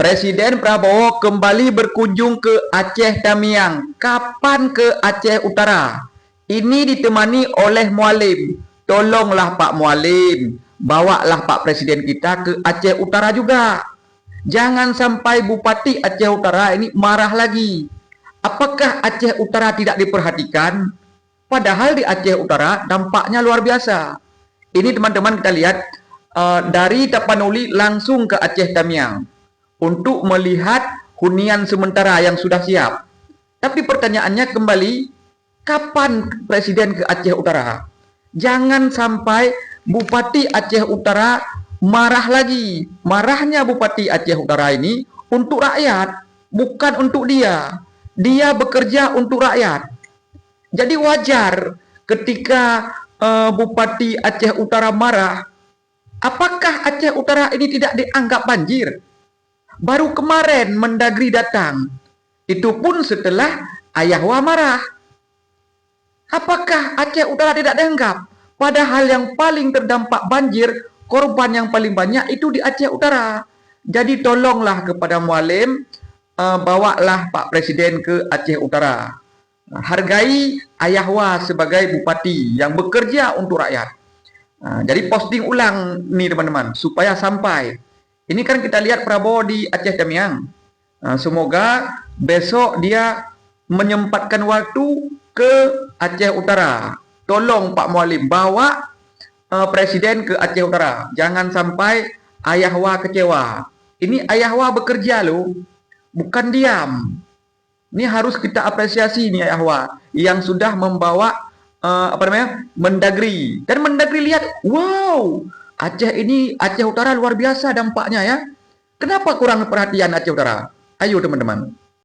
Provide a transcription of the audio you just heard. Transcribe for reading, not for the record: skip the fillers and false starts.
Presiden Prabowo kembali berkunjung ke Aceh Tamiang. Kapan ke Aceh Utara? Ini ditemani oleh Mualim. Tolonglah Pak Mualim, bawalah Pak Presiden kita ke Aceh Utara juga. Jangan sampai Bupati Aceh Utara ini marah lagi. Apakah Aceh Utara tidak diperhatikan? Padahal di Aceh Utara dampaknya luar biasa. Ini teman-teman kita lihat dari Tapanuli langsung ke Aceh Tamiang untuk melihat hunian sementara yang sudah siap. Tapi pertanyaannya kembali, kapan Presiden ke Aceh Utara? Jangan sampai Bupati Aceh Utara marah lagi. Marahnya Bupati Aceh Utara ini untuk rakyat, bukan untuk dia. Dia bekerja untuk rakyat. Jadi wajar ketika Bupati Aceh Utara marah. Apakah Aceh Utara ini tidak dianggap banjir? Baru kemarin Mendagri datang. Itu pun setelah Ayahwa marah. Apakah Aceh Utara tidak dianggap? Padahal yang paling terdampak banjir, korban yang paling banyak itu di Aceh Utara. Jadi tolonglah kepada Mualim, bawalah Pak Presiden ke Aceh Utara. Hargai Ayahwa sebagai bupati yang bekerja untuk rakyat. Jadi posting ulang nih teman-teman, supaya sampai. Ini kan kita lihat Prabowo di Aceh Tamiang. Semoga besok dia menyempatkan waktu ke Aceh Utara. Tolong Pak Mualim bawa Presiden ke Aceh Utara. Jangan sampai Ayahwa kecewa. Ini Ayahwa bekerja loh, bukan diam. Ini harus kita apresiasi nih Ayahwa yang sudah membawa Mendagri. Dan Mendagri lihat, wow, Aceh Utara luar biasa dampaknya ya. Kenapa kurang perhatian Aceh Utara? Ayo teman-teman.